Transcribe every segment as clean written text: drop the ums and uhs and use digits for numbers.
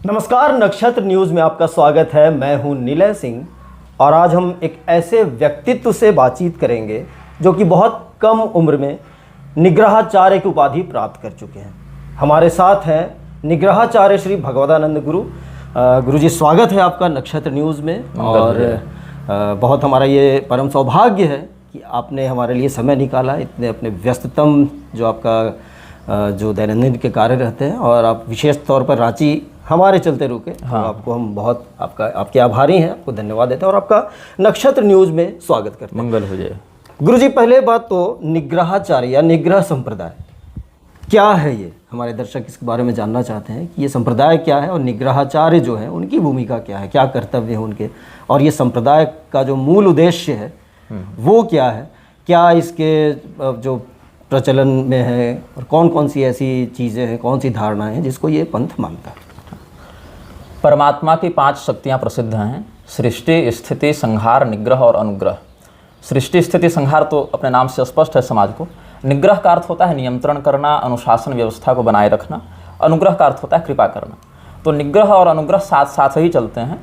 नमस्कार, नक्षत्र न्यूज़ में आपका स्वागत है। मैं हूं निलय सिंह और आज हम एक ऐसे व्यक्तित्व से बातचीत करेंगे जो कि बहुत कम उम्र में निग्रहाचार्य की उपाधि प्राप्त कर चुके हैं। हमारे साथ हैं निग्रहाचार्य श्री भगवदानंद गुरु। गुरुजी, स्वागत है आपका नक्षत्र न्यूज़ में। और बहुत हमारा ये परम सौभाग्य है कि आपने हमारे लिए समय निकाला, इतने अपने व्यस्ततम जो आपका जो दैनंदिन के कार्य रहते हैं, और आप विशेष तौर पर रांची हमारे चलते रुके। हाँ। तो आपको हम बहुत आपके आभारी हैं, आपको धन्यवाद देते हैं और आपका नक्षत्र न्यूज़ में स्वागत करते हैं। मंगल हो जाए। गुरुजी, पहले बात तो निग्रहाचार्य या निग्रह संप्रदाय क्या है, ये हमारे दर्शक इसके बारे में जानना चाहते हैं कि ये संप्रदाय क्या है और निग्रहाचार्य जो है उनकी भूमिका क्या है, क्या कर्तव्य है उनके, और ये संप्रदाय का जो मूल उद्देश्य है वो क्या है, क्या इसके जो प्रचलन में है और कौन कौन सी ऐसी चीज़ें हैं, कौन सी धारणाएं हैं जिसको ये पंथ मानता है। परमात्मा की 5 शक्तियाँ प्रसिद्ध हैं: सृष्टि, स्थिति, संहार, निग्रह और अनुग्रह। सृष्टि, स्थिति, संहार तो अपने नाम से स्पष्ट है समाज को। निग्रह का अर्थ होता है नियंत्रण करना, अनुशासन व्यवस्था को बनाए रखना। अनुग्रह का अर्थ होता है कृपा करना। तो निग्रह और अनुग्रह साथ साथ ही चलते हैं।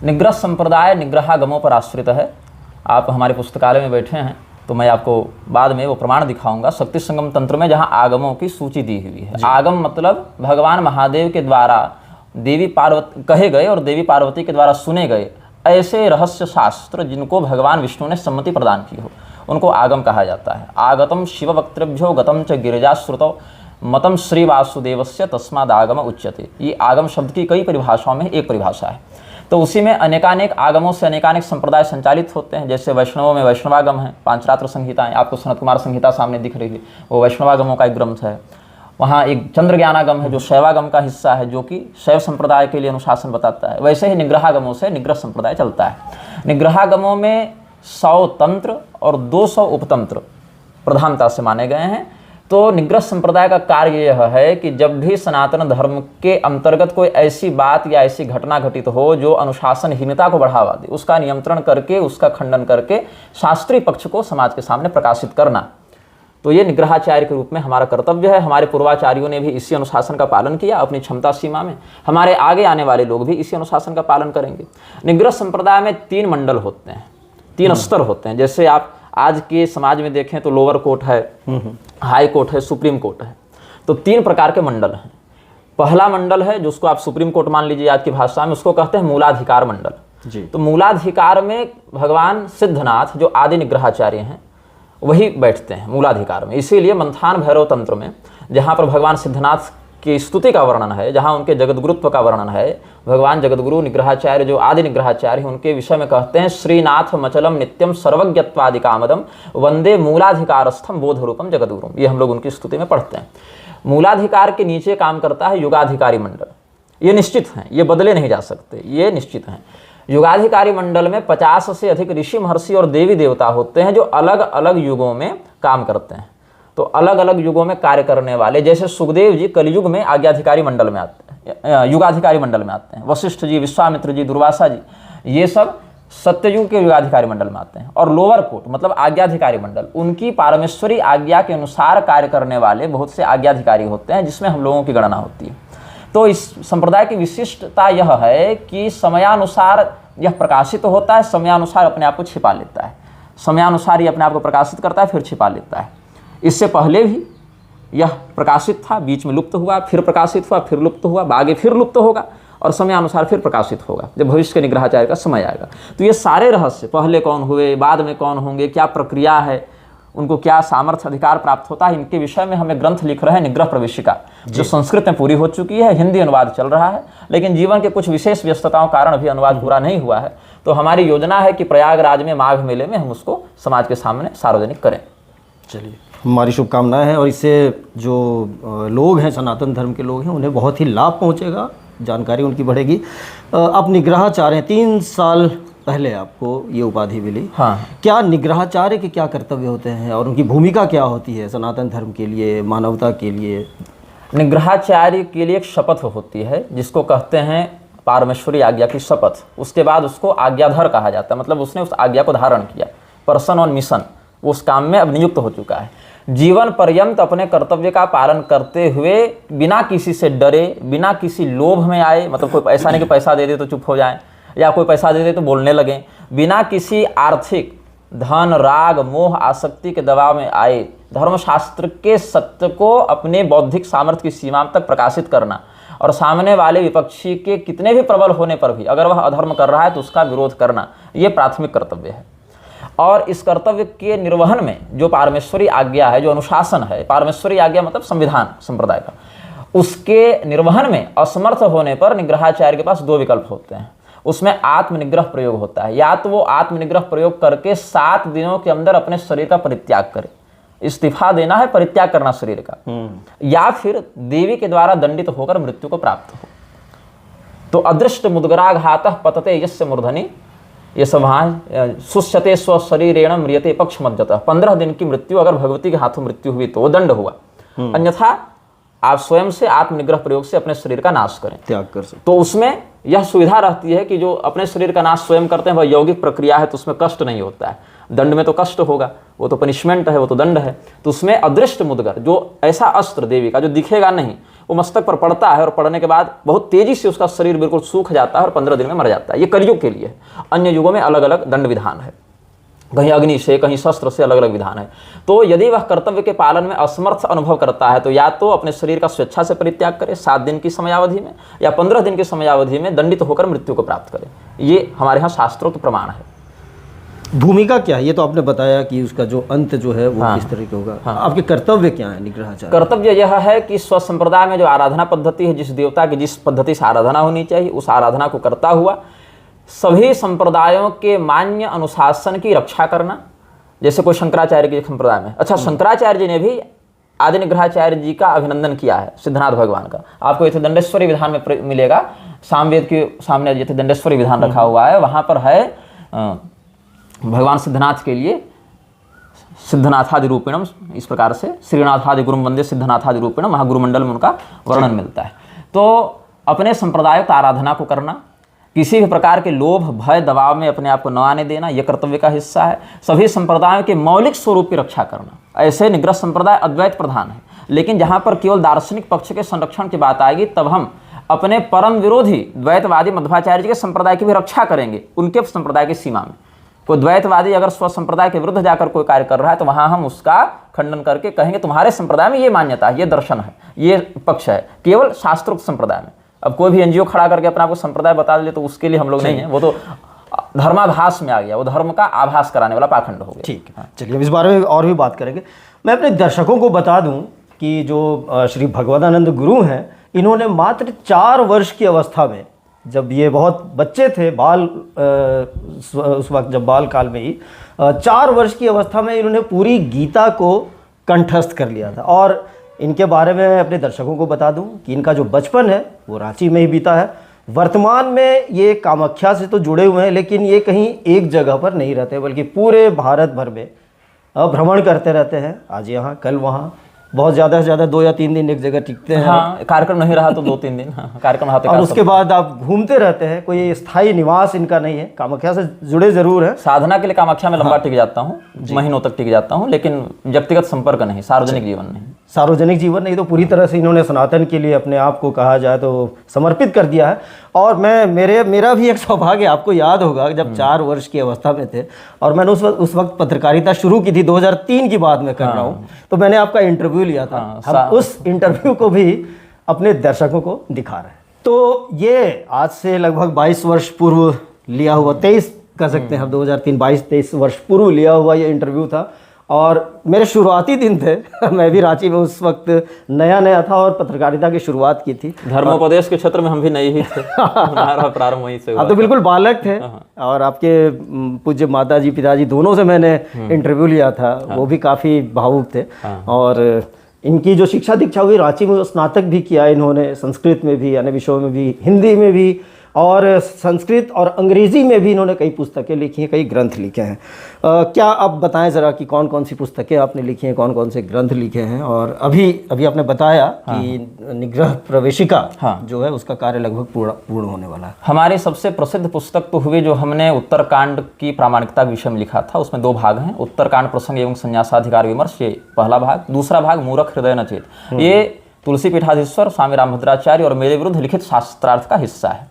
निग्रह संप्रदाय निग्रहागमों पर आश्रित है। आप हमारे पुस्तकालय में बैठे हैं तो मैं आपको बाद में वो प्रमाण दिखाऊंगा। शक्ति संगम तंत्र में जहाँ आगमों की सूची दी हुई है। आगम मतलब भगवान महादेव के द्वारा देवी पार्वती कहे गए और देवी पार्वती के द्वारा सुने गए ऐसे रहस्य शास्त्र जिनको भगवान विष्णु ने सम्मति प्रदान की हो, उनको आगम कहा जाता है। आगतम शिव वक्तृभ्यो गतम च गिरिजाश्रुतौ मतम श्री वासुदेवस्य तस्मादागम उच्यते। ये आगम शब्द की कई परिभाषाओं में एक परिभाषा है। तो उसी में अनेकानेक आगमों से अनेकानेक संप्रदाय संचालित होते हैं। जैसे वैष्णवों में वैष्णवागम है, पांचरात्र संहिताएं, आपको सनत कुमार संहिता सामने दिख रही है, वो वैष्णवागमों का एक ग्रंथ है। वहाँ एक चंद्रज्ञानागम है जो शैवागम का हिस्सा है, जो कि शैव संप्रदाय के लिए अनुशासन बताता है। वैसे ही निग्रहागमों से निग्रह संप्रदाय चलता है। निग्रहागमों में 100 तंत्र और 200 उपतंत्र प्रधानता से माने गए हैं। तो निग्रह संप्रदाय का कार्य यह है कि जब भी सनातन धर्म के अंतर्गत कोई ऐसी बात या ऐसी घटना घटित हो जो अनुशासनहीनता को बढ़ावा दे, उसका नियंत्रण करके, उसका खंडन करके शास्त्रीय पक्ष को समाज के सामने प्रकाशित करना, तो ये निग्रहाचार्य के रूप में हमारा कर्तव्य है। हमारे पूर्वाचार्यों ने भी इसी अनुशासन का पालन किया अपनी क्षमता सीमा में। हमारे आगे आने वाले लोग भी इसी अनुशासन का पालन करेंगे। निग्रह संप्रदाय में 3 मंडल होते हैं, 3 स्तर होते हैं। जैसे आप आज के समाज में देखें तो लोअर कोर्ट है, हाई कोर्ट है, सुप्रीम कोर्ट है। तो 3 प्रकार के मंडल हैं। पहला मंडल है जिसको आप सुप्रीम कोर्ट मान लीजिए आज की भाषा में, उसको कहते हैं मूलाधिकार मंडल जी। तो मूलाधिकार में भगवान सिद्धनाथ जो आदि निग्रहाचार्य हैं वही बैठते हैं मूलाधिकार में। इसीलिए मंथान भैरव तंत्र में जहाँ पर भगवान सिद्धनाथ की स्तुति का वर्णन है, जहाँ उनके जगतगुरुत्व का वर्णन है, भगवान जगतगुरु निग्रहाचार्य जो आदि निग्रहाचार्य हैं उनके विषय में कहते हैं श्रीनाथ मचलम नित्यम सर्वज्ञत्वादि कामदम वंदे मूलाधिकारस्थम बोध रूपम जगतगुरुम। ये हम लोग उनकी स्तुति में पढ़ते हैं। मूलाधिकार के नीचे काम करता है युगाधिकारी मंडल। ये निश्चित हैं, ये बदले नहीं जा सकते, ये निश्चित हैं। युगाधिकारी मंडल में 50 से अधिक ऋषि महर्षि और देवी देवता होते हैं जो अलग अलग युगों में काम करते हैं। तो अलग अलग युगों में कार्य करने वाले, जैसे सुखदेव जी कलयुग में आज्ञाधिकारी मंडल में आते हैं, युगाधिकारी मंडल में आते हैं। वशिष्ठ जी, विश्वामित्र जी, दुर्वासा जी, ये सब सत्ययुग के युगाधिकारी मंडल में आते हैं। और लोअर कोर्ट मतलब आज्ञाधिकारी मंडल, उनकी पारमेश्वरी आज्ञा के अनुसार कार्य करने वाले बहुत से आज्ञाधिकारी होते हैं जिसमें हम लोगों की गणना होती है। तो इस संप्रदाय की विशिष्टता यह है कि समयानुसार यह प्रकाशित होता है, समयानुसार अपने आप को छिपा लेता है। समयानुसार ये अपने आप को प्रकाशित करता है फिर छिपा लेता है। इससे पहले भी यह प्रकाशित था, बीच में लुप्त हुआ, फिर प्रकाशित हुआ, फिर लुप्त हुआ, आगे फिर लुप्त होगा और समयानुसार फिर प्रकाशित होगा जब भविष्य के निग्रहाचार्य का समय आएगा। तो ये सारे रहस्य, पहले कौन हुए, बाद में कौन होंगे, क्या प्रक्रिया है, उनको क्या सामर्थ्य अधिकार प्राप्त होता है, इनके विषय में हमें ग्रंथ लिख रहे हैं निग्रह प्रवेशिका, जो संस्कृत में पूरी हो चुकी है, हिंदी अनुवाद चल रहा है, लेकिन जीवन के कुछ विशेष व्यस्तताओं कारण अभी अनुवाद पूरा नहीं हुआ है। तो हमारी योजना है कि प्रयागराज में माघ मेले में हम उसको समाज के सामने सार्वजनिक करें। चलिए, हमारी शुभकामनाएं हैं और इससे जो लोग हैं, सनातन धर्म के लोग हैं, उन्हें बहुत ही लाभ पहुंचेगा, जानकारी उनकी बढ़ेगी। आप निग्रहाचार्य हैं, 3 साल पहले आपको ये उपाधि मिली। हाँ। क्या निग्रहाचार्य के क्या कर्तव्य होते हैं और उनकी भूमिका क्या होती है सनातन धर्म के लिए, मानवता के लिए? निग्रहाचार्य के लिए एक शपथ होती है जिसको कहते हैं पारमेश्वरी आज्ञा की शपथ। उसके बाद उसको आज्ञाधर कहा जाता है, मतलब उसने उस आज्ञा को धारण किया, पर्सन ऑन मिशन, वो उस काम में अब नियुक्त हो चुका है। जीवन पर्यंत अपने कर्तव्य का पालन करते हुए बिना किसी से डरे, बिना किसी लोभ में आए, मतलब कोई ऐसा नहीं कि पैसा दे दे तो चुप हो जाए या कोई पैसा दे दे तो बोलने लगें, बिना किसी आर्थिक धन, राग, मोह, आसक्ति के दबाव में आए, धर्मशास्त्र के सत्य को अपने बौद्धिक सामर्थ्य की सीमा तक प्रकाशित करना और सामने वाले विपक्षी के कितने भी प्रबल होने पर भी अगर वह अधर्म कर रहा है तो उसका विरोध करना, ये प्राथमिक कर्तव्य है। और इस कर्तव्य के निर्वहन में जो पारमेश्वरी आज्ञा है, जो अनुशासन है, पारमेश्वरी आज्ञा मतलब संविधान संप्रदाय का, उसके निर्वहन में असमर्थ होने पर निग्रहाचार्य के पास 2 विकल्प होते हैं। उसमें आत्मनिग्रह प्रयोग होता है, या तो वो आत्मनिग्रह प्रयोग करके 7 दिनों के अंदर अपने शरीर का परित्याग करे, इस्तीफा देना है, परित्याग करना शरीर का, या फिर देवी के द्वारा दंडित होकर मृत्यु को प्राप्त हो। तो अदृष्ट मुद्गराघातः पतते यस्य मूर्धनि, ये सब सुष्यते स्व शरीरेण म्रियते पक्ष मज्जतः। 15 दिन की मृत्यु अगर भगवती के हाथों मृत्यु हुई तो वो दंड हुआ, अन्यथा आप स्वयं से आत्मनिग्रह प्रयोग से अपने शरीर का नाश करें, त्याग कर सकते। तो उसमें यह सुविधा रहती है कि जो अपने शरीर का नाश स्वयं करते हैं वह यौगिक प्रक्रिया है, तो उसमें कष्ट नहीं होता है। दंड में तो कष्ट होगा, वो तो पनिशमेंट है, वो तो दंड है। तो उसमें अदृष्ट मुद्गर, जो ऐसा अस्त्र देवी का जो दिखेगा नहीं, वो मस्तक पर पड़ता है और पड़ने के बाद बहुत तेजी से उसका शरीर बिल्कुल सूख जाता है और 15 दिन में मर जाता है। ये कलयुग के लिए है। अन्य युगों में अलग अलग दंड विधान है, कहीं अग्नि से, कहीं शस्त्र से अलग अलग विधान है। तो यदि वह कर्तव्य के पालन में असमर्थ अनुभव करता है तो या तो अपने शरीर का स्वेच्छा से परित्याग करे 7 दिन की समयावधि में, या 15 दिन की समयावधि में दंडित होकर मृत्यु को प्राप्त करे। ये हमारे यहाँ शास्त्रों के प्रमाण है। भूमिका क्या है, ये तो आपने बताया कि उसका जो अंत जो है वो किस तरह का होगा। आपके कर्तव्य क्या है निग्रहाचार्य? कर्तव्य यह है कि स्व संप्रदाय में जो आराधना पद्धति है, जिस देवता की जिस पद्धति से आराधना होनी चाहिए, उस आराधना को करता हुआ सभी संप्रदायों के मान्य अनुशासन की रक्षा करना। जैसे कोई शंकराचार्य के संप्रदाय में, अच्छा शंकराचार्य जी ने भी आदि निग्रहाचार्य जी का अभिनंदन किया है, सिद्धनाथ भगवान का। आपको ये दंडेश्वरी विधान में मिलेगा, सामवेद के सामने ये दंडेश्वरी विधान रखा हुआ है, वहां पर है भगवान सिद्धनाथ के लिए सिद्धनाथादि रूपिणम, इस प्रकार से श्रीनाथादि गुरुम वंदे सिद्धनाथादि रूपिणम, वहाँ गुरुमंडल में उनका वर्णन मिलता है। तो अपने संप्रदायों आराधना को करना, किसी भी प्रकार के लोभ, भय, दबाव में अपने आप को न आने देना, यह कर्तव्य का हिस्सा है। सभी संप्रदायों के मौलिक स्वरूप की रक्षा करना। ऐसे निग्रह संप्रदाय अद्वैत प्रधान है, लेकिन जहाँ पर केवल दार्शनिक पक्ष के संरक्षण की बात आएगी तब हम अपने परम विरोधी द्वैतवादी मध्वाचार्य जी के संप्रदाय की भी रक्षा करेंगे, उनके संप्रदाय की सीमा में। कोई द्वैतवादी अगर स्व संप्रदाय के विरुद्ध जाकर कोई कार्य कर रहा है तो वहां हम उसका खंडन करके कहेंगे तुम्हारे संप्रदाय में ये मान्यता है, ये दर्शन है, ये पक्ष है, केवल शास्त्रोक्त संप्रदाय में। अब कोई भी एनजीओ खड़ा करके अपना आपको संप्रदाय बता दे तो उसके लिए हम लोग नहीं है, वो तो धर्माभास में आ गया, वो धर्म का आभास कराने वाला पाखंड हो गया। ठीक है, चलिए अब इस बारे में और भी बात करेंगे। मैं अपने दर्शकों को बता दूं कि जो श्री भगवदानंद गुरु हैं, इन्होंने मात्र 4 वर्ष की अवस्था में, जब ये बहुत बच्चे थे, उस वक्त जब बाल काल में ही 4 वर्ष की अवस्था में इन्होंने पूरी गीता को कंठस्थ कर लिया था। और इनके बारे में मैं अपने दर्शकों को बता दूं कि इनका जो बचपन है वो रांची में ही बीता है। वर्तमान में ये कामाख्या से तो जुड़े हुए हैं, लेकिन ये कहीं एक जगह पर नहीं रहते, बल्कि पूरे भारत भर में भ्रमण करते रहते हैं। आज यहाँ, कल वहाँ, बहुत ज़्यादा से ज़्यादा 2 या 3 दिन एक जगह टिकते हैं। हाँ, कार्यक्रम नहीं रहा तो 2-3 दिन कार्यक्रम होते, और उसके बाद आप घूमते रहते हैं। कोई स्थायी निवास इनका नहीं है, कामाख्या से जुड़े जरूर हैं। साधना के लिए कामाख्या में लंबा टिक जाता हूँ, महीनों तक टिक जाता हूँ, लेकिन व्यक्तिगत संपर्क नहीं, सार्वजनिक जीवन नहीं। सार्वजनिक जीवन नहीं, तो पूरी तरह से इन्होंने सनातन के लिए अपने आप को कहा जाए तो समर्पित कर दिया है। और मेरा भी एक सौभाग्य, आपको याद होगा जब 4 वर्ष की अवस्था में थे और मैंने उस वक्त पत्रकारिता शुरू की थी, 2003 की बात में कर रहा हूँ, तो मैंने आपका इंटरव्यू लिया था। हम उस इंटरव्यू को भी अपने दर्शकों को दिखा रहे हैं। तो ये आज से लगभग 22 वर्ष पूर्व लिया हुआ, 23 कह सकते हैं हम, 2003, 22-23 वर्ष पूर्व लिया हुआ ये इंटरव्यू था। और मेरे शुरुआती दिन थे मैं भी रांची में उस वक्त नया था और पत्रकारिता की शुरुआत की थी। धर्मोपदेश के क्षेत्र में हम भी नए ही थे, हमारा प्रारंभ वहीं से हुआ। आप तो बिल्कुल बालक थे। और आपके पूज्य माताजी पिताजी दोनों से मैंने इंटरव्यू लिया था, वो भी काफ़ी भावुक थे। और इनकी जो शिक्षा दीक्षा हुई रांची में, स्नातक भी किया इन्होंने, संस्कृत में भी, अन्य विषयों में भी, हिंदी में भी, और संस्कृत और अंग्रेज़ी में भी इन्होंने कई पुस्तकें लिखी हैं, कई ग्रंथ लिखे हैं। क्या आप बताएं ज़रा कि कौन कौन सी पुस्तकें आपने लिखी हैं, कौन कौन से ग्रंथ लिखे हैं? और अभी आपने बताया कि निग्रह प्रवेशिका जो है उसका कार्य लगभग पूर्ण होने वाला है। हमारी सबसे प्रसिद्ध पुस्तक तो हुई जो हमने उत्तरकांड की प्रामाणिकता के विषय में लिखा था। उसमें 2 भाग हैं, उत्तरकांड प्रसंग एवं संन्यासाधिकार विमर्श, ये पहला भाग। दूसरा भाग मूरख हृदय नचेत, ये तुलसी पीठाधीश्वर स्वामी रामभद्राचार्य और मेरे विरुद्ध लिखित शास्त्रार्थ का हिस्सा है,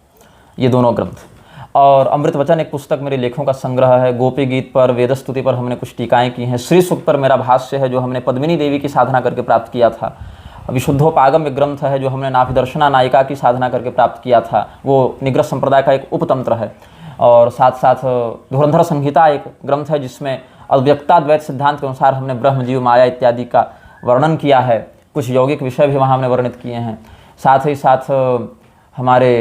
ये दोनों ग्रंथ। और अमृत वचन एक पुस्तक मेरे लेखों का संग्रह है। गोपी गीत पर, वेदस्तुति पर हमने कुछ टीकाएं की हैं। श्री सूक्त पर मेरा भाष्य है जो हमने पद्मिनी देवी की साधना करके प्राप्त किया था। विशुद्धोपागम एक ग्रंथ है जो हमने नाभिदर्शना नायिका की साधना करके प्राप्त किया था, वो निग्रह संप्रदाय का एक उपतंत्र है। और साथ साथ धुरंधर संहिता एक ग्रंथ है जिसमें अव्यक्ताद्वैत सिद्धांत के अनुसार हमने ब्रह्म जीव माया इत्यादि का वर्णन किया है। कुछ यौगिक विषय भी वहाँ हमने वर्णित किए हैं। साथ ही साथ हमारे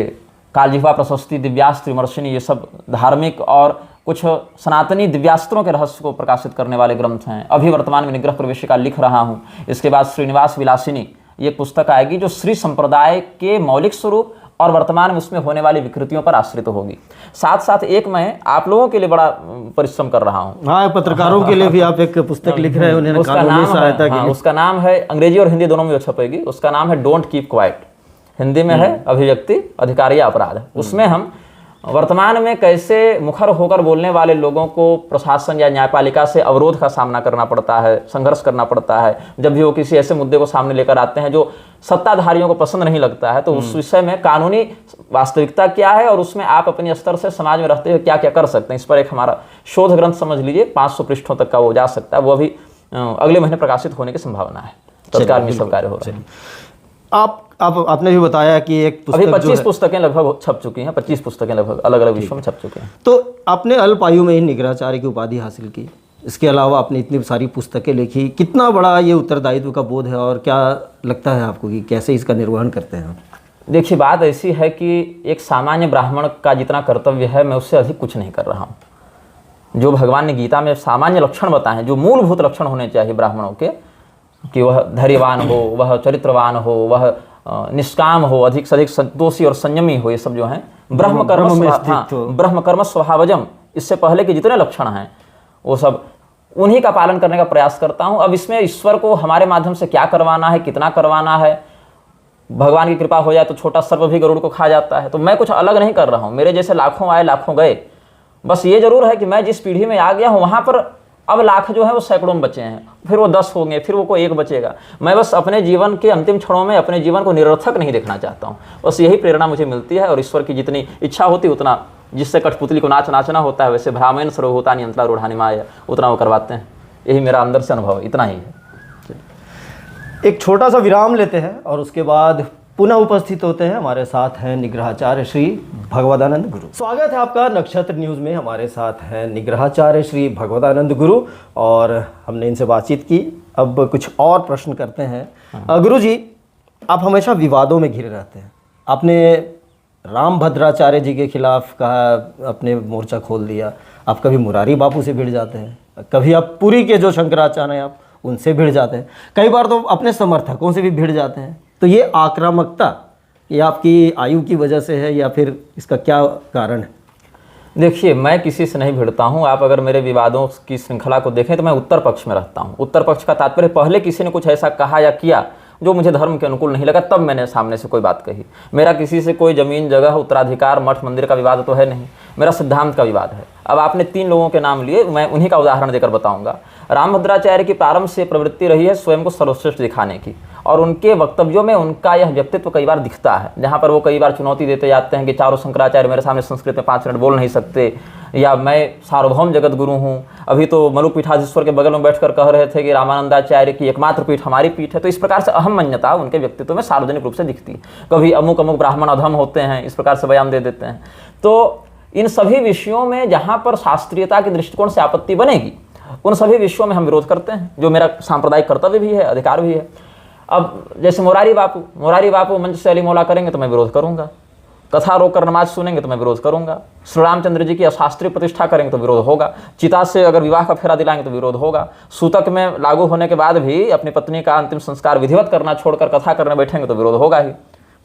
कालजिह्वा प्रशस्ति, दिव्यास्त्र विमर्शिनी, ये सब धार्मिक और कुछ सनातनी दिव्यास्त्रों के रहस्य को प्रकाशित करने वाले ग्रंथ हैं। अभी वर्तमान में निग्रह प्रवेशिका लिख रहा हूँ। इसके बाद श्रीनिवास विलासिनी ये पुस्तक आएगी जो श्री संप्रदाय के मौलिक स्वरूप और वर्तमान में उसमें होने वाली विकृतियों पर आश्रित होगी। साथ साथ एक मैं आप लोगों के लिए बड़ा परिश्रम कर रहा हूँ। हाँ, पत्रकारों के लिए भी आप एक पुस्तक लिख रहे हैं, उन्हें कानूनी सहायता के लिए। उसका नाम है, अंग्रेजी और हिंदी दोनों में छपेगी, उसका नाम है डोंट कीप क्वाइट। हिंदी में है अभिव्यक्ति अधिकार या अपराध। उसमें हम वर्तमान में कैसे मुखर होकर बोलने वाले लोगों को प्रशासन या न्यायपालिका से अवरोध का सामना करना पड़ता है, संघर्ष करना पड़ता है जब भी वो किसी ऐसे मुद्दे को सामने लेकर आते हैं जो सत्ताधारियों को पसंद नहीं लगता है, तो उस विषय में कानूनी वास्तविकता क्या है और उसमें आप अपने स्तर से समाज में रहते हुए क्या क्या कर सकते हैं, इस पर एक हमारा शोध ग्रंथ समझ लीजिए 500 पृष्ठों तक का वो जा सकता है। वो अभी अगले महीने प्रकाशित होने की संभावना है। तत्काल में सब कार्य हो रहा है। आपने भी बताया कि एक पुस्तक अभी 25 पुस्तकें लगभग छप चुकी हैं, 25 पुस्तकें लगभग अलग अलग विषयों में छप चुकी हैं। तो आपने अल्प आयु में ही निग्रहाचार्य की उपाधि हासिल की, इसके अलावा आपने इतनी सारी पुस्तकें लिखी, कितना बड़ा ये उत्तरदायित्व का बोध है और क्या लगता है आपको कि कैसे इसका निर्वहन करते हैं? देखिए, बात ऐसी है कि एक सामान्य ब्राह्मण का जितना कर्तव्य है मैं उससे अधिक कुछ नहीं कर रहा हूँ। जो भगवान ने गीता में सामान्य लक्षण बताए हैं, जो मूलभूत लक्षण होने चाहिए ब्राह्मणों के, कि वह धैर्यवान हो, वह चरित्रवान हो, वह निष्काम हो, अधिक से अधिक संतोषी और संयमी हो, ये सब जो हैं ब्रह्म कर्म स्वभावजम, इससे पहले के जितने लक्षण हैं वो सब उन्हीं का पालन करने का प्रयास करता हूँ। अब इसमें ईश्वर को हमारे माध्यम से क्या करवाना है, कितना करवाना है, भगवान की कृपा हो जाए तो छोटा सर्प भी गरुड़ को खा जाता है। तो मैं कुछ अलग नहीं कर रहा हूँ, मेरे जैसे लाखों आए लाखों गए। बस ये जरूर है कि मैं जिस पीढ़ी में आ गया हूँ वहाँ पर अब लाख जो है वो सैकड़ों में बचे हैं, फिर वो 10 होंगे, फिर वो कोई 1 बचेगा। मैं बस अपने जीवन के अंतिम क्षणों में अपने जीवन को निरर्थक नहीं देखना चाहता हूँ। बस यही प्रेरणा मुझे मिलती है और ईश्वर की जितनी इच्छा होती उतना, जिससे कठपुतली को नाचना होता है वैसे भ्रामेन सर्वभूतानि यंत्रा रूढ़ानि माया, उतना वो करवाते हैं। यही मेरा अंदर से अनुभव, इतना ही है। एक छोटा सा विराम लेते हैं और उसके बाद पुनः उपस्थित होते हैं। हमारे साथ हैं निग्रहाचार्य श्री भगवदानंद गुरु। स्वागत है आपका नक्षत्र न्यूज़ में। हमारे साथ हैं निग्रहाचार्य श्री भगवदानंद गुरु और हमने इनसे बातचीत की। अब कुछ और प्रश्न करते हैं। गुरु जी, आप हमेशा विवादों में घिरे रहते हैं। आपने रामभद्राचार्य जी के खिलाफ कहा, अपने मोर्चा खोल दिया। आप कभी मुरारी बापू से भिड़ जाते हैं, कभी आप पुरी के जो शंकराचार्य हैं आप उनसे भिड़ जाते हैं, कई बार तो अपने समर्थकों से भी भिड़ जाते हैं। तो ये आक्रामकता, ये आपकी आयु की वजह से है या फिर इसका क्या कारण है? देखिए, मैं किसी से नहीं भिड़ता हूँ। आप अगर मेरे विवादों की श्रृंखला को देखें तो मैं उत्तर पक्ष में रहता हूँ। उत्तर पक्ष का तात्पर्य, पहले किसी ने कुछ ऐसा कहा या किया जो मुझे धर्म के अनुकूल नहीं लगा, तब मैंने सामने से कोई बात कही। मेरा किसी से कोई जमीन जगह उत्तराधिकार मठ मंदिर का विवाद तो है नहीं, मेरा सिद्धांत का विवाद है। अब आपने 3 लोगों के नाम लिए, मैं उन्हीं का उदाहरण देकर बताऊंगा। रामभद्राचार्य की प्रारंभ से प्रवृत्ति रही है स्वयं को सर्वश्रेष्ठ दिखाने की, और उनके वक्तव्यों में उनका यह व्यक्तित्व कई बार दिखता है, जहाँ पर वो कई बार चुनौती देते जाते हैं कि चारों शंकराचार्य मेरे सामने संस्कृत में 5 मिनट बोल नहीं सकते, या मैं सार्वभौम जगत गुरु हूँ। अभी तो मलुक पीठाधीश्वर के बगल में बैठकर कह रहे थे कि रामानंदाचार्य की एकमात्र पीठ हमारी पीठ है। तो इस प्रकार से अहमन्यता उनके व्यक्तित्व में सार्वजनिक रूप से दिखती है। कभी अमुक अमुक ब्राह्मण अधम होते हैं, इस प्रकार से बयान दे देते हैं। तो इन सभी विषयों में जहाँ पर शास्त्रीयता के दृष्टिकोण से आपत्ति बनेगी, उन सभी विषयों में हम विरोध करते हैं, जो मेरा सांप्रदायिक कर्तव्य भी है, अधिकार भी है। अब जैसे मोरारी बापू मंच से अली मौला करेंगे तो मैं विरोध करूंगा, कथा रोककर नमाज सुनेंगे तो मैं विरोध करूंगा, श्री रामचंद्र जी की अशास्त्रीय प्रतिष्ठा करेंगे तो विरोध होगा, चिता से अगर विवाह का फेरा दिलाएंगे तो विरोध होगा, सूतक में लागू होने के बाद भी अपनी पत्नी का अंतिम संस्कार विधिवत करना छोड़कर कथा करने बैठेंगे तो विरोध होगा ही,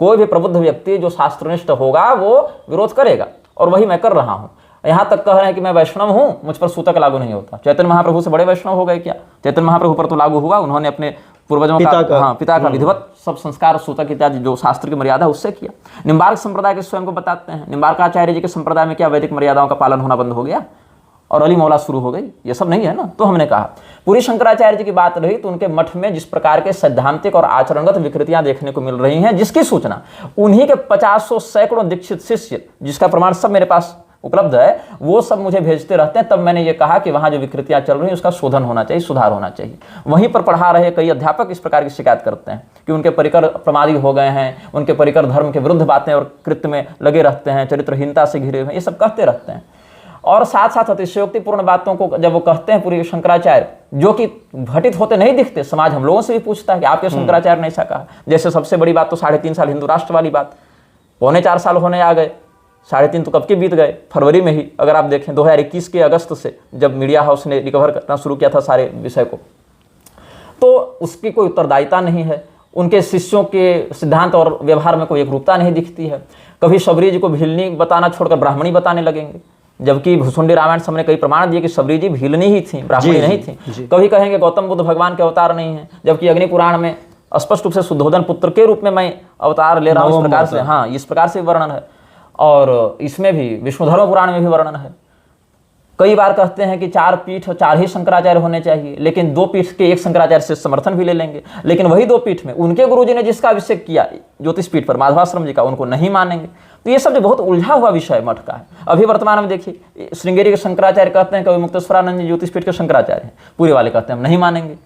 कोई भी प्रबुद्ध व्यक्ति जो शास्त्रनिष्ठ होगा वो विरोध करेगा, और वही मैं कर रहा हूँ। यहाँ तक कह रहे हैं कि मैं वैष्णव हूँ, मुझ पर सूतक लागू नहीं होता। चैतन्य महाप्रभु से बड़े वैष्णव हो गए क्या? चैतन्य महाप्रभु पर तो लागू हुआ, उन्होंने अपने पूर्वजों पिता का विधिवत सब संस्कार सूतक इत्यादि जो शास्त्र की मर्यादा उससे किया। निम्बार्क संप्रदाय के स्वयं को बताते हैं, निम्बार्काचार्य जी के संप्रदाय में क्या वैदिक मर्यादाओं का पालन होना बंद हो गया और अली मौला शुरू हो गई? ये सब नहीं है ना। तो हमने कहा पूरी शंकराचार्य जी की बात रही तो उनके मठ में जिस प्रकार के सैद्धांतिक और आचरणगत विकृतियां देखने को मिल रही हैं, जिसकी सूचना उन्हीं के 50 सैकड़ों दीक्षित शिष्य, जिसका प्रमाण सब मेरे पास उपलब्ध है, वो सब मुझे भेजते रहते हैं। तब मैंने ये कहा कि वहाँ जो विकृतियां चल रही हैं उसका शोधन होना चाहिए, सुधार होना चाहिए। वहीं पर पढ़ा रहे कई अध्यापक इस प्रकार की शिकायत करते हैं कि उनके परिकर प्रमादी हो गए हैं, उनके परिकर धर्म के विरुद्ध बातें और कृत्य में लगे रहते हैं, चरित्रहीनता से घिरे हुए हैं, ये सब कहते रहते हैं। और साथ साथ अतिशयोक्तिपूर्ण बातों को जब वो कहते हैं पूरी शंकराचार्य, जो कि घटित होते नहीं दिखते, समाज हम लोगों से भी पूछता है कि आपके शंकराचार्य ने ऐसा कहा। जैसे सबसे बड़ी बात तो 3.5 साल हिंदू राष्ट्र वाली बात, 3.25 साल होने आ गए, 3.5 तो कब के बीत गए, फरवरी में ही। अगर आप देखें 2021 के अगस्त से जब मीडिया हाउस ने रिकवर करना शुरू किया था सारे विषय को, तो उसकी कोई उत्तरदायिता नहीं है। उनके शिष्यों के सिद्धांत और व्यवहार में कोई एकरूपता नहीं दिखती है। कभी शबरी जी को भिलनी बताना छोड़कर ब्राह्मणी बताने लगेंगे, जबकि भुसुंडी रामायण से हमने कई प्रमाण दिए कि शबरी जी भिलनी ही थी, ब्राह्मणी नहीं थी। कभी कहेंगे गौतम बुद्ध भगवान के अवतार नहीं है, जबकि अग्नि पुराण में स्पष्ट रूप से शुद्धोदन पुत्र के रूप में मैं अवतार ले रहा हूँ, इस प्रकार से, हाँ, इस प्रकार से वर्णन है। और इसमें भी विष्णुधर्म पुराण में भी वर्णन है। कई बार कहते हैं कि 4 पीठ 4 ही शंकराचार्य होने चाहिए, लेकिन 2 पीठ के एक शंकराचार्य से समर्थन भी ले लेंगे, लेकिन वही 2 पीठ में उनके गुरुजी ने जिसका अभिषेक किया ज्योतिष पीठ पर माधवाश्रम जी का, उनको नहीं मानेंगे। तो ये सब जो बहुत उलझा हुआ विषय मठ का है। अभी वर्तमान में देखिए श्रृंगेरी के शंकराचार्य कहते हैं कवि मुक्तेश्वरानंद जी ज्योतिष पीठ के शंकराचार्य हैं, पूरे वाले कहते हैं हम नहीं मानेंगे।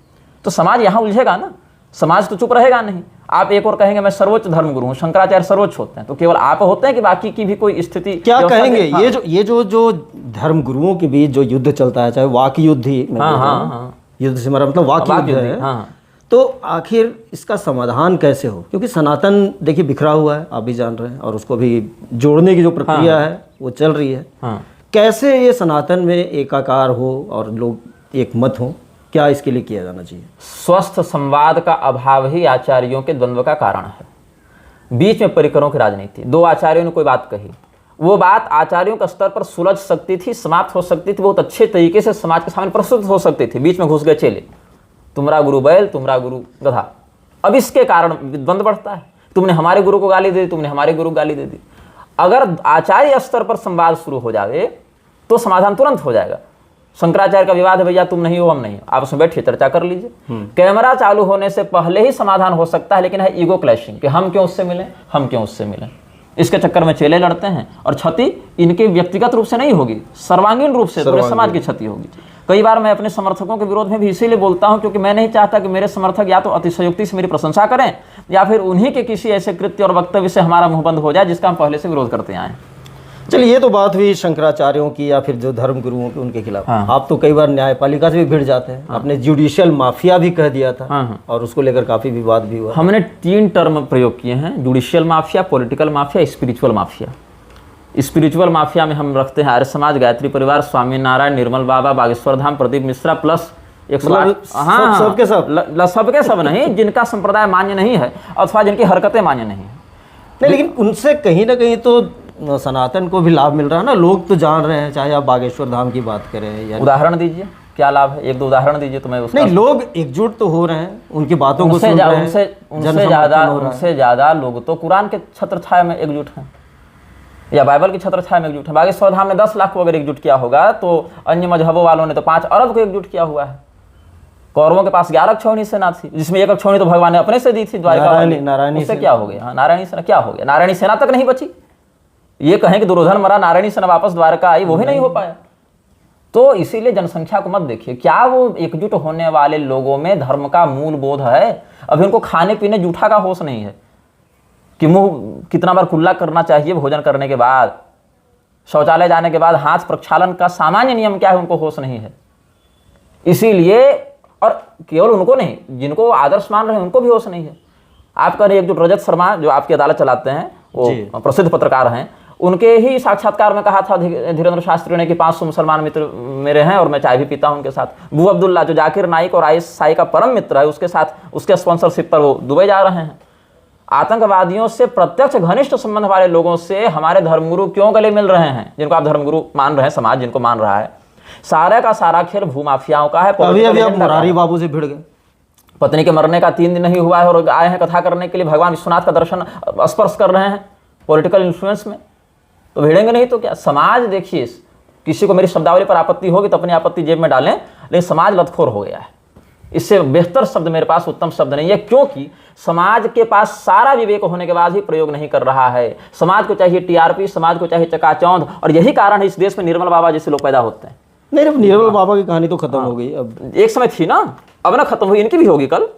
तो समाज यहाँ उलझेगा ना, समाज तो चुप रहेगा नहीं। आप एक और कहेंगे मैं सर्वोच्च धर्मगुरु हूँ, शंकराचार्य सर्वोच्च होते हैं, तो केवल आप होते हैं कि बाकी की भी कोई स्थिति क्या कहेंगे? हाँ। ये जो धर्मगुरुओं के बीच जो युद्ध चलता है, चाहे वाक युद्ध ही, युद्ध से हमारा मतलब वाक युद्ध है, तो आखिर इसका समाधान कैसे हो? क्योंकि सनातन देखिए बिखरा हुआ है, आप भी जान रहे हैं, और उसको भी जोड़ने की जो प्रक्रिया है वो चल रही है। कैसे ये सनातन में एकाकार हो और लोग एक मत हो, क्या इसके लिए किया जाना चाहिए? स्वस्थ संवाद का अभाव ही आचार्यों के द्वंद्व का कारण है। बीच में परिकरों की राजनीति, 2 आचार्यों ने कोई बात कही, वो बात आचार्यों के स्तर पर सुलझ सकती थी, समाप्त हो सकती थी, बहुत अच्छे तरीके से समाज के सामने प्रस्तुत हो सकती थी। बीच में घुस गए चेले, तुम्हारा गुरु बैल, तुम्हारा गुरु गधा। अब इसके कारण द्वंद्व बढ़ता है, तुमने हमारे गुरु को गाली दे दी, तुमने हमारे गुरु को गाली दे दी। अगर आचार्य स्तर पर संवाद शुरू हो जाए तो समाधान तुरंत हो जाएगा। शंकराचार्य का विवाद है, भैया तुम नहीं हो हम नहीं हो, आप उसमें बैठिए चर्चा कर लीजिए। कैमरा चालू होने से पहले ही समाधान हो सकता है, लेकिन है ईगो क्लैशिंग कि हम क्यों उससे मिलें, हम क्यों उससे मिलें। इसके चक्कर में चेले लड़ते हैं और क्षति इनके व्यक्तिगत रूप से नहीं होगी, सर्वांगीण रूप से पूरे समाज की क्षति होगी। कई बार मैं अपने समर्थकों के विरोध में भी इसीलिए बोलता हूं क्योंकि मैं नहीं चाहता कि मेरे समर्थक या तो अतिशयोक्ति से मेरी प्रशंसा करें या फिर उन्हीं के किसी ऐसे कृत्य और वक्तव्य से हमारा मुंह बंद हो जाए जिसका हम पहले से विरोध करते आए। चलिए, ये तो बात हुई शंकराचार्यों की या फिर जो धर्म गुरुओं की उनके खिलाफ। आप तो कई बार न्यायपालिका से भी भिड़ जाते हैं, आपने जुडिशियल माफिया भी कह दिया था, और उसको लेकर काफी विवाद भी हुआ। हमने 3 टर्म प्रयोग किए हैं, judicial mafia, political mafia, spiritual mafia. Spiritual mafia में हम रखते हैं आर्य समाज, गायत्री परिवार, स्वामी नारायण, निर्मल बाबा, बागेश्वर धाम, प्रदीप मिश्रा प्लस 108। सबके सब नहीं, जिनका संप्रदाय मान्य नहीं है अथवा जिनकी हरकतें मान्य नहीं है। नहीं, लेकिन उनसे कहीं ना कहीं तो सनातन को भी लाभ मिल रहा है ना, लोग तो जान रहे हैं। चाहे आप बागेश्वर धाम की बात करें या उदाहरण दीजिए, क्या लाभ है? 1-2 उदाहरण दीजिए तो मैं उसका। नहीं, लोग एकजुट तो हो रहे हैं, उनकी बातों को सुन रहे हैं। उनसे ज्यादा लोग तो कुरान के छत्र छाया में एकजुट हैं या बाइबल की छत्र छाया में एकजुट है। बागेश्वर धाम ने 10 लाख को अगर एकजुट किया होगा तो अन्य मजहबों वालों ने तो 5 अरब को एकजुट किया हुआ है। कौरवों के पास 11 अक्षौहिणी सेना थी, जिसमें 1 अक्षौहिणी तो भगवान ने अपने से दी थी, द्वारका। उससे क्या हो गया? नारायणी सेना क्या हो गया? नारायणी सेना तक नहीं बची। ये कहें कि दुर्योधन मरा, नारायणी सेना वापस द्वारका आई, वो भी नहीं हो पाया। तो इसीलिए जनसंख्या को मत देखिए, क्या वो एकजुट होने वाले लोगों में धर्म का मूल बोध है? अभी उनको खाने पीने जूठा का होश नहीं है कि मुंह कितना बार कुल्ला करना चाहिए भोजन करने के बाद, शौचालय जाने के बाद हाथ प्रक्षालन का सामान्य नियम क्या है उनको होश नहीं है। इसीलिए, और केवल उनको नहीं, जिनको आदर्श मान रहे हैं उनको भी होश नहीं है। आपका एकजुट रजत शर्मा जो आपकी अदालत चलाते हैं, वो प्रसिद्ध पत्रकार हैं, उनके ही साक्षात्कार में कहा था धीरेन्द्र शास्त्री ने कि 500 मुसलमान मित्र मेरे हैं और मैं चाय भी पीता हूं उनके साथ। बू अब्दुल्ला जो जाकिर नाइक और आईएसआई का परम मित्र है, उसके साथ उसके स्पॉन्सरशिप पर वो दुबई जा रहे हैं। आतंकवादियों से प्रत्यक्ष घनिष्ठ संबंध वाले लोगों से हमारे धर्मगुरु क्यों गले मिल रहे हैं, जिनको आप धर्मगुरु मान रहे हैं, समाज जिनको मान रहा है। सारा का सारा खेल भूमाफियाओं का है। अभी आप मुरारी बाबू से भिड़ गए। पत्नी के मरने का 3 दिन नहीं हुआ है और आए हैं कथा करने के लिए, भगवान विश्वनाथ का दर्शन स्पर्श कर रहे हैं पॉलिटिकल इन्फ्लुएंस में, तो भिड़ेंगे नहीं तो क्या। समाज देखिए, किसी को मेरी शब्दावली पर आपत्ति होगी तो अपनी आपत्ति जेब में डालें, लेकिन समाज लतखोर हो गया है। इससे बेहतर शब्द मेरे पास उत्तम शब्द नहीं है, क्योंकि समाज के पास सारा विवेक होने के बाद भी प्रयोग नहीं कर रहा है। समाज को चाहिए टीआरपी, समाज को चाहिए चकाचौंध, और यही कारण है इस देश में निर्मल बाबा जैसे लोग पैदा होते हैं। नहीं, निर्मल बाबा की कहानी तो खत्म हो गई, अब एक समय थी ना, अब ना खत्म हुई, इनकी भी होगी कल।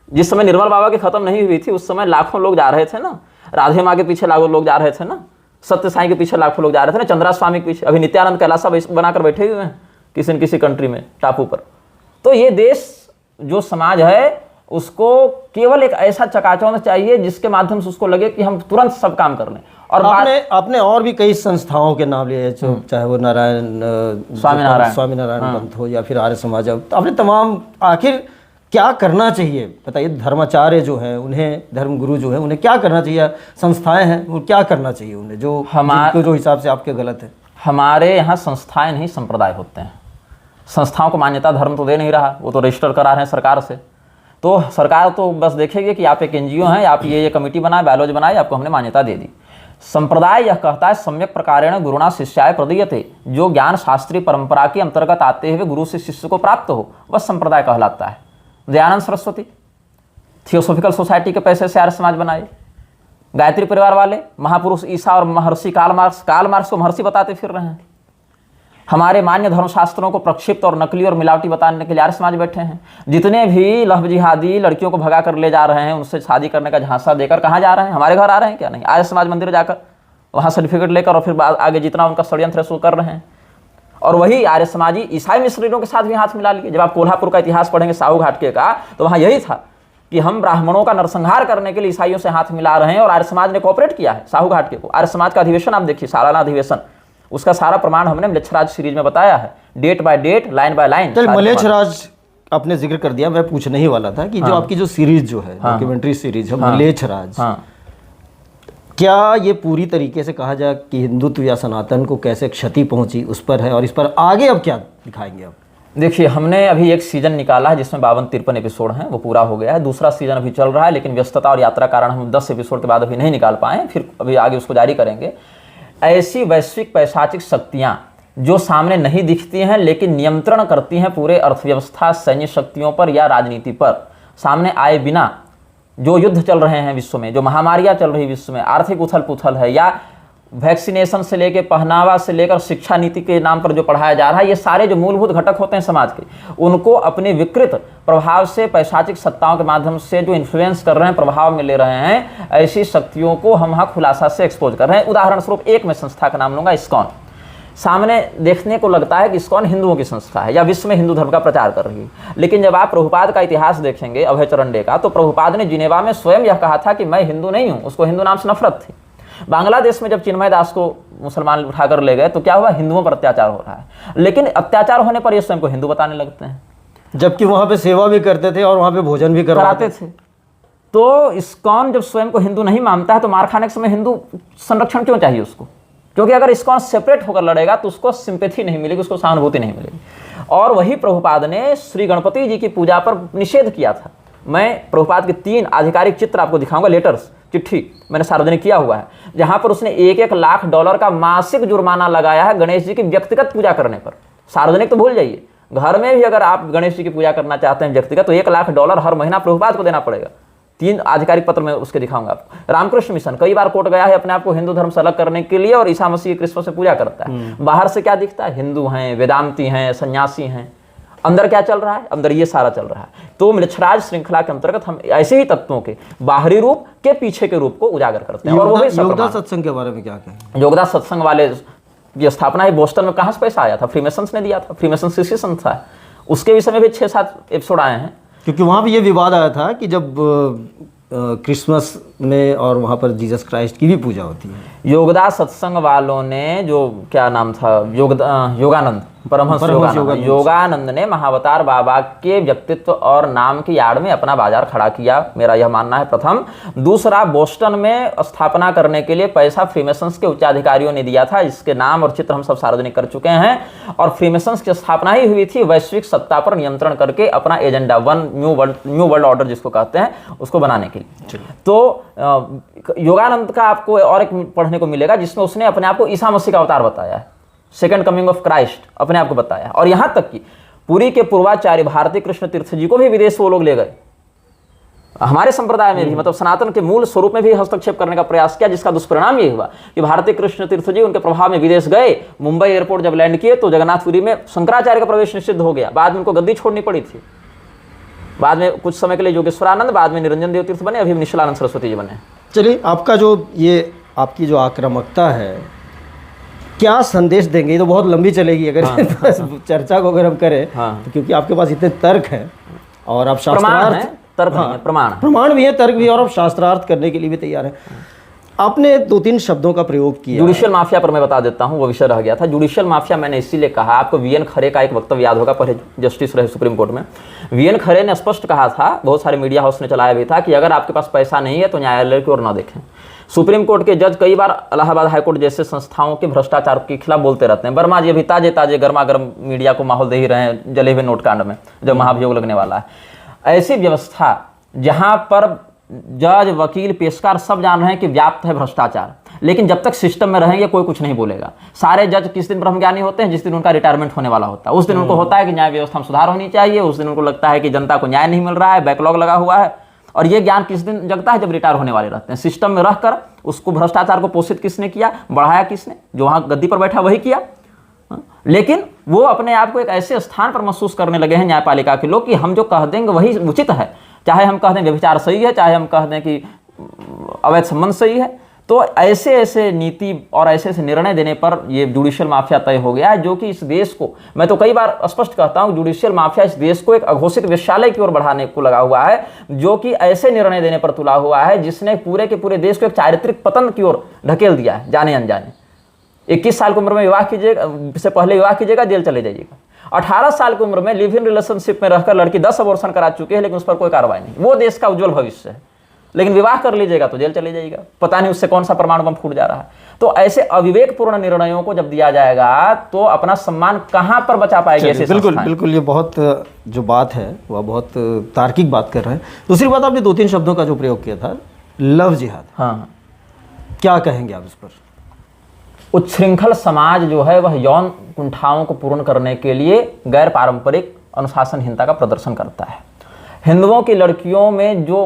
जिस समय निर्मल बाबा की खत्म नहीं हुई थी उस समय लाखों लोग जा रहे थे ना, राधे माँ के पीछे लाखों लोग जा रहे थे ना, सत्य साई के पीछे लाखों लोग जा रहे थे ना, चंद्रा स्वामी के पीछे। अभी नित्यानंद कैलासा बनाकर बैठे हुए हैं किसी न किसी कंट्री में, टापू पर। तो ये देश जो समाज है उसको केवल एक ऐसा चकाचौंध चाहिए जिसके माध्यम से उसको लगे कि हम तुरंत सब काम कर लें। और आपने और भी कई संस्थाओं के नाम लिए, चाहे वो स्वामीनारायण पंथ हो या फिर आर्य समाज, आपने तमाम, आखिर क्या करना चाहिए बताइए। धर्माचार्य जो हैं उन्हें, धर्मगुरु जो हैं उन्हें क्या करना चाहिए, संस्थाएं हैं वो क्या करना चाहिए उन्हें, जो हिसाब से आपके गलत है। हमारे यहाँ संस्थाएं नहीं संप्रदाय होते हैं। संस्थाओं को मान्यता धर्म तो दे नहीं रहा, वो तो रजिस्टर करा रहे हैं सरकार से। तो सरकार तो बस देखेगी कि आप एक एनजीओ हैं, आप ये कमेटी बनाए, बायोलॉजी बनाए, आपको हमने मान्यता दे दी। संप्रदाय यह कहता है सम्यक प्रकारेण गुरुणा शिष्याय प्रदीयते, जो ज्ञान शास्त्रीय परंपरा के अंतर्गत आते हुए गुरु से शिष्य को प्राप्त हो, वह संप्रदाय कहलाता है। दयानंद सरस्वती थियोसॉफिकल सोसाइटी के पैसे से आर्य समाज बनाए। गायत्री परिवार वाले महापुरुष ईसा और महर्षि कार्ल मार्क्स को महर्षि बताते फिर रहे हैं। हमारे मान्य धर्मशास्त्रों को प्रक्षिप्त और नकली और मिलावटी बताने के लिए आर्य समाज बैठे हैं। जितने भी लव जिहादी लड़कियों को भगा कर ले जा रहे हैं, उनसे शादी करने का झांसा देकर कहाँ जा रहे हैं, हमारे घर आ रहे हैं क्या? नहीं, आर्य समाज मंदिर जाकर वहाँ सर्टिफिकेट लेकर और फिर आगे जितना उनका षड्यंत्र है कर रहे हैं। और वही आर्य समाजी ईसाई मिशनरियों के साथ भी हाथ मिला लिए। जब आप कोल्हापुर का इतिहास पढ़ेंगे साहू घाट के का, तो वहाँ यही था कि हम ब्राह्मणों का नरसंहार करने के लिए ईसाइयों से हाथ मिला रहे हैं, और आर्य समाज ने कोऑपरेट किया है साहू घाट के को। आर्य समाज का अधिवेशन आप देखिए, सालाना अधिवेशन, उसका सारा प्रमाण हमने म्लेच्छराज सीरीज में बताया है, date by date, line by line. म्लेच्छराज आपने जिक्र कर दिया, मैं पूछने ही वाला था कि जो आपकी जो सीरीज जो है, डॉक्यूमेंट्री सीरीज है म्लेच्छराज, क्या ये पूरी तरीके से कहा जाए कि हिंदुत्व या सनातन को कैसे क्षति पहुंची उस पर है, और इस पर आगे अब क्या दिखाएंगे आप? देखिए, हमने अभी एक सीजन निकाला है जिसमें 52-53 एपिसोड हैं, वो पूरा हो गया है। दूसरा सीजन अभी चल रहा है, लेकिन व्यस्तता और यात्रा कारण हम 10 एपिसोड के बाद अभी नहीं निकाल पाए, फिर अभी आगे उसको जारी करेंगे। ऐसी वैश्विक पैशाचिक शक्तियाँ जो सामने नहीं दिखती हैं लेकिन नियंत्रण करती हैं पूरे अर्थव्यवस्था, सैन्य शक्तियों पर या राजनीति पर, सामने आए बिना जो युद्ध चल रहे हैं विश्व में, जो महामारियां चल रही विश्व में, आर्थिक उथल पुथल है, या वैक्सीनेशन से लेकर पहनावा से लेकर शिक्षा नीति के नाम पर जो पढ़ाया जा रहा है, ये सारे जो मूलभूत घटक होते हैं समाज के, उनको अपने विकृत प्रभाव से पैशाचिक सत्ताओं के माध्यम से जो इन्फ्लुएंस कर रहे हैं, प्रभाव में ले रहे हैं, ऐसी शक्तियों को हम यहाँ खुलासा से एक्सपोज कर रहे हैं। उदाहरण स्वरूप एक मैं संस्था का नाम लूंगा, इस्कॉन। सामने देखने को लगता है कि इस्कॉन हिंदुओं की संस्था है या विश्व में हिंदू धर्म का प्रचार कर रही है, लेकिन जब आप प्रभुपाद का इतिहास देखेंगे, अभय चरण डे का, तो प्रभुपाद ने जिनेवा में स्वयं यह कहा था कि मैं हिंदू नहीं हूं, उसको हिंदू नाम से नफरत थी। बांग्लादेश में जब चिन्मय दास को मुसलमान उठाकर ले गए तो क्या हुआ, हिंदुओं पर अत्याचार हो रहा है, लेकिन अत्याचार होने पर ये स्वयं को हिंदू बताने लगते हैं, जबकि वहां पे सेवा भी करते थे और वहां पे भोजन भी कराते थे। तो इस्कॉन जब स्वयं को हिंदू नहीं मानता है तो मार खाने के समय हिंदू संरक्षण क्यों चाहिए उसको? क्योंकि अगर इस्कॉन सेपरेट होकर लड़ेगा तो उसको सिंपैथी नहीं मिलेगी, उसको सहानुभूति नहीं मिलेगी। और वही प्रभुपाद ने श्री गणपति जी की पूजा पर निषेध किया था। मैं प्रभुपाद के 3 आधिकारिक चित्र आपको दिखाऊंगा, लेटर्स, चिट्ठी मैंने सार्वजनिक किया हुआ है, जहां पर उसने $1-1 लाख का मासिक जुर्माना लगाया है गणेश जी की व्यक्तिगत पूजा करने पर। सार्वजनिक तो भूल जाइए, घर में भी अगर आप गणेश जी की पूजा करना चाहते हैं व्यक्तिगत, तो $1 लाख हर महीना प्रभुपाद को देना पड़ेगा। 3 आधिकारिक पत्र में उसके दिखाऊंगा आपको। रामकृष्ण मिशन कई बार कोर्ट गया है अपने आप को हिंदू धर्म से अलग करने के लिए, और ईसा मसीह क्रिसमस से पूजा करता है। बाहर से क्या दिखता है, हिंदू हैं, वेदांती हैं, सन्यासी हैं। अंदर क्या चल रहा है, अंदर ये सारा चल रहा है। तो म्लेच्छराज श्रृंखला के अंतर्गत हम ऐसे ही तत्वों के बाहरी रूप के पीछे के रूप को उजागर करते हैं। और वो भी योगदास सत्संग के बारे में क्या कहें? योगदास सत्संग वाले की स्थापना है बोस्टन में, कहाँ से पैसा आया था? फ्रीमेसन्स ने दिया था। फ्रीमेसन्स किसकी संस्था है? उसके विषय में भी 6-7 एपिसोड आए हैं, क्योंकि वहाँ भी ये विवाद आया था कि जब क्रिसमस में और वहाँ पर जीसस क्राइस्ट की भी पूजा होती है। योगदास सत्संग वालों ने जो क्या नाम था योगानंद परमहंस योगानंद ने महाअवतार बाबा के व्यक्तित्व और नाम की आड़ में अपना बाजार खड़ा किया, मेरा यह मानना है प्रथम। दूसरा, बोस्टन में स्थापना करने के लिए पैसा फ्रीमेसन्स के उच्चाधिकारियों ने दिया था, इसके नाम और चित्र हम सब सार्वजनिक कर चुके हैं। और फ्रीमेसन्स की स्थापना ही हुई थी वैश्विक सत्ता पर नियंत्रण करके अपना agenda one new world order जिसको कहते हैं उसको बनाने के लिए। तो योगानंद का आपको और एक पढ़ने को मिलेगा जिसमें उसने अपने आप को ईसा मसीह का अवतार बताया है, सेकंड कमिंग ऑफ क्राइस्ट अपने आप को बताया। और यहां तक कि पुरी के पूर्वाचार्य भारती कृष्ण तीर्थ जी को भी विदेश वो लोग ले गए, हमारे संप्रदाय में भी, मतलब सनातन के मूल स्वरूप में भी हस्तक्षेप करने का प्रयास किया, जिसका दुष्परिणाम ये हुआ कि भारती कृष्ण तीर्थ जी उनके प्रभाव में विदेश गए। मुंबई एयरपोर्ट जब लैंड किए तो जगन्नाथपुरी में शंकराचार्य का प्रवेश निषिद्ध हो गया, बाद में उनको गद्दी छोड़नी पड़ी थी। बाद में कुछ समय के लिए योगेश्वरानंद, बाद में निरंजन देव तीर्थ बने, अभी निश्चलानंद सरस्वती जी बने। चलिए, आपका जो ये आपकी जो आक्रामकता है, क्या संदेश देंगे? ये तो बहुत लंबी चलेगी अगर चर्चा को अगर हम करें, तो क्योंकि आपके पास इतने तर्क हैं और आप शास्त्रार्थ, तर्क नहीं है, प्रमाण भी है, तर्क भी, और आप शास्त्रार्थ करने के लिए भी तैयार हैं। आपने 2-3 शब्दों का प्रयोग किया। जुडिशियल माफिया पर मैं बता देता हूं, वो विषय रह गया था। जुडिशियल माफिया मैंने इसीलिए कहा, आपको वीएन खरे का एक वक्तव्य याद होगा, पहले जस्टिस रहे सुप्रीम कोर्ट में। वीएन खरे ने स्पष्ट कहा था, बहुत सारे मीडिया हाउस ने चलाया भी था, कि अगर आपके पास पैसा नहीं है तो न्यायालय की ओर न देखें। सुप्रीम कोर्ट के जज कई बार इलाहाबाद हाईकोर्ट जैसे संस्थाओं के भ्रष्टाचार के खिलाफ बोलते रहते हैं। वर्मा जी अभी ताजे ताजे गर्मा गर्म मीडिया को माहौल दे ही रहे हैं जले हुए नोटकांड में, जब महाभियोग लगने वाला है। ऐसी व्यवस्था जहां पर जज, वकील, पेशकार सब जान रहे हैं कि व्याप्त है भ्रष्टाचार, लेकिन जब तक सिस्टम में रहेंगे कोई कुछ नहीं बोलेगा। सारे जज किस दिन ब्रह्मज्ञानी होते हैं? जिस दिन उनका रिटायरमेंट होने वाला होता है। उस दिन उनको होता है कि न्याय व्यवस्था में सुधार होनी चाहिए, उस दिन उनको लगता है कि जनता को न्याय नहीं मिल रहा है, बैकलॉग लगा हुआ है। और ये ज्ञान किस दिन जगता है? जब रिटायर होने वाले रहते हैं। सिस्टम में रहकर उसको भ्रष्टाचार को पोषित किसने किया, बढ़ाया किसने? जो वहां गद्दी पर बैठा वही किया। लेकिन वो अपने आप को एक ऐसे स्थान पर महसूस करने लगे हैं न्यायपालिका के लोग कि हम जो कह देंगे वही उचित है, चाहे हम कह दें व्यभिचार सही है, चाहे हम कह दें कि अवैध संबंध सही है। तो ऐसे ऐसे नीति और ऐसे ऐसे निर्णय देने पर ये जुडिशियल माफिया तय हो गया है, जो कि इस देश को, मैं तो कई बार स्पष्ट कहता हूं, जुडिशियल माफिया इस देश को एक अघोषित वेश्यालय की ओर बढ़ाने को लगा हुआ है, जो कि ऐसे निर्णय देने पर तुला हुआ है जिसने पूरे के पूरे देश को एक चारित्रिक पतन की ओर ढकेल दिया है, जाने अनजाने। 21 साल की उम्र में विवाह कीजिएगा, से पहले विवाह कीजिएगा, जेल चले जाइएगा। 18 साल की उम्र में लिव इन रिलेशनशिप में रहकर लड़की 10 अबॉर्शन करा चुकी है, लेकिन उस पर कोई कार्रवाई नहीं। वो देश का उज्जवल भविष्य है। लेकिन विवाह कर लीजिएगा तो जेल चले जाइएगा, पता नहीं उससे कौन सा परमाणु बम फूट जा रहा है। तो ऐसे अविवेकपूर्ण निर्णयों को जब दिया जाएगा तो अपना सम्मान कहां पर बचा पाएगी ऐसे बिल्कुल बिल्कुल, ये बहुत जो बात है वह बहुत तार्किक बात कर रहे हैं। दूसरी बात, आपने 2-3 शब्दों का जो प्रयोग किया था, लव जिहाद। हाँ, क्या कहेंगे आप इस पर? उच्छृंखल समाज जो है वह यौन कुंठाओं को पूर्ण करने के लिए गैर पारंपरिक अनुशासनहीनता का प्रदर्शन करता है। हिंदुओं की लड़कियों में जो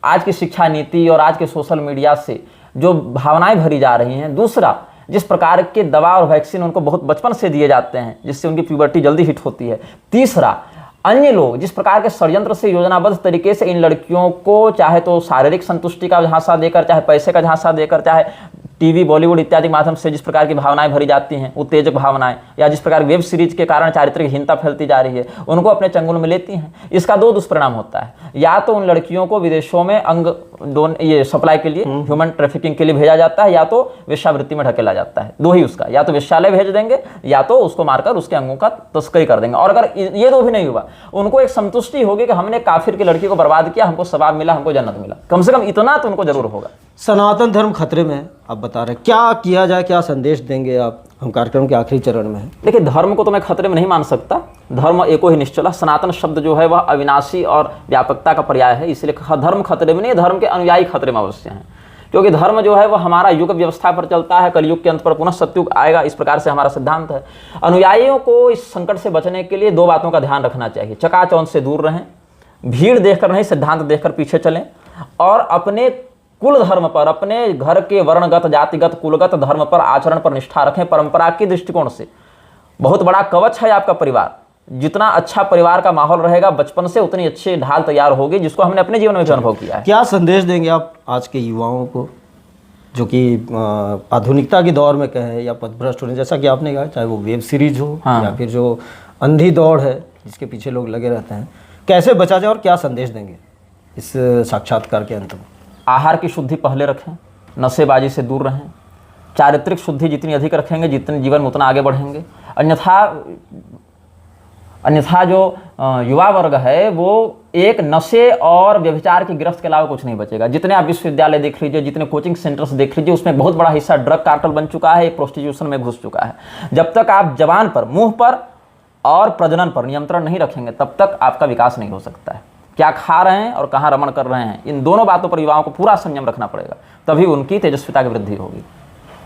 आज की शिक्षा नीति और आज के सोशल मीडिया से जो भावनाएं भरी जा रही हैं, दूसरा जिस प्रकार के दवा और वैक्सीन उनको बहुत बचपन से दिए जाते हैं जिससे उनकी प्यूबर्टी जल्दी हिट होती है, तीसरा अन्य लोग जिस प्रकार के षड्यंत्र से योजनाबद्ध तरीके से इन लड़कियों को चाहे तो शारीरिक संतुष्टि का झांसा देकर, चाहे पैसे का झांसा देकर, चाहे टीवी, बॉलीवुड इत्यादि माध्यम से जिस प्रकार की भावनाएं भरी जाती हैं, उत्तेजक भावनाएं, या जिस प्रकार वेब सीरीज के कारण चारित्रिक हीनता फैलती जा रही है, उनको अपने चंगुल में लेती हैं। इसका 2 दुष्परिणाम होता है, या तो उन लड़कियों को विदेशों में ये सप्लाई के लिए, ह्यूमन ट्रैफिकिंग के लिए भेजा जाता है, या तो वेश्यावृत्ति में ढकेला जाता है। 2 ही उसका, या तो वेश्यालय भेज देंगे या तो उसको मारकर उसके अंगों का तस्करी कर देंगे। और अगर ये 2 भी नहीं हुआ, उनको एक संतुष्टि होगी कि हमने काफिर की लड़की को बर्बाद किया, हमको सवाब मिला, हमको जन्नत मिला, कम से कम इतना तो उनको जरूर होगा। सनातन धर्म खतरे में है, आप बता रहे हैं, क्या किया जाए, क्या संदेश देंगे आप? हम कार्यक्रम के आखिरी चरण में हैं। देखिए, धर्म को तो मैं खतरे में नहीं मान सकता, धर्म एको ही निश्चला। सनातन शब्द जो है वह अविनाशी और व्यापकता का पर्याय है, इसलिए धर्म खतरे में नहीं, धर्म के अनुयायी खतरे में अवश्य हैं। क्योंकि धर्म जो है वह हमारा युग व्यवस्था पर चलता है, कलयुग के अंत पर पुनः सतयुग आएगा, इस प्रकार से हमारा सिद्धांत है। अनुयायियों को इस संकट से बचने के लिए 2 बातों का ध्यान रखना चाहिए। चकाचौंध से दूर रहें, भीड़ देखकर नहीं सिद्धांत देखकर पीछे चलें, और अपने कुल धर्म पर, अपने घर के वर्णगत, जातिगत, कुलगत धर्म पर, आचरण पर निष्ठा रखें। परंपरा के दृष्टिकोण से बहुत बड़ा कवच है आपका परिवार। जितना अच्छा परिवार का माहौल रहेगा बचपन से, उतनी अच्छी ढाल तैयार होगी, जिसको हमने अपने जीवन में भी अनुभव किया है। क्या संदेश देंगे आप आज के युवाओं को, जो कि आधुनिकता के दौर में कहें या पथभ्रष्ट होने, जैसा कि आपने कहा, चाहे वो वेब सीरीज हो या फिर जो अंधी दौड़ है जिसके पीछे लोग लगे रहते हैं, कैसे बचा जाए और क्या संदेश देंगे इस साक्षात्कार के अंत में? आहार की शुद्धि पहले रखें, नशेबाजी से दूर रहें, चारित्रिक शुद्धि जितनी अधिक रखेंगे जितने जीवन में उतना आगे बढ़ेंगे। अन्यथा जो युवा वर्ग है वो एक नशे और व्यभिचार की गिरफ्त के अलावा कुछ नहीं बचेगा। जितने आप विश्वविद्यालय देख लीजिए, जितने कोचिंग सेंटर्स देख लीजिए, उसमें बहुत बड़ा हिस्सा ड्रग कार्टेल बन चुका है, प्रोस्टिट्यूशन में घुस चुका है। जब तक आप जबान पर, मुंह पर और प्रजनन पर नियंत्रण नहीं रखेंगे तब तक आपका विकास नहीं हो सकता है। क्या खा रहे हैं और कहाँ रमण कर रहे हैं, इन दोनों बातों पर युवाओं को पूरा संयम रखना पड़ेगा, तभी उनकी तेजस्विता की वृद्धि होगी।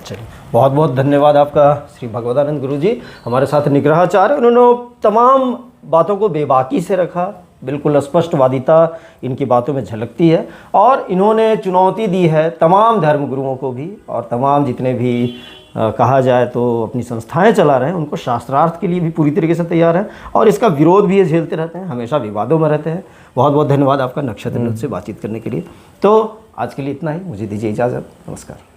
चलिए, बहुत बहुत धन्यवाद आपका श्री भगवदानंद गुरु जी। हमारे साथ निग्रहाचार्य, उन्होंने तमाम बातों को बेबाकी से रखा, बिल्कुल स्पष्टवादिता इनकी बातों में झलकती है, और इन्होंने चुनौती दी है तमाम धर्म गुरुओं को भी, और तमाम जितने भी कहा जाए तो अपनी संस्थाएं चला रहे हैं उनको शास्त्रार्थ के लिए भी पूरी तरीके से तैयार हैं, और इसका विरोध भी ये झेलते रहते हैं, हमेशा विवादों में रहते हैं। बहुत बहुत धन्यवाद आपका नक्षत्र से बातचीत करने के लिए। तो आज के लिए इतना ही, मुझे दीजिए इजाज़त। नमस्कार।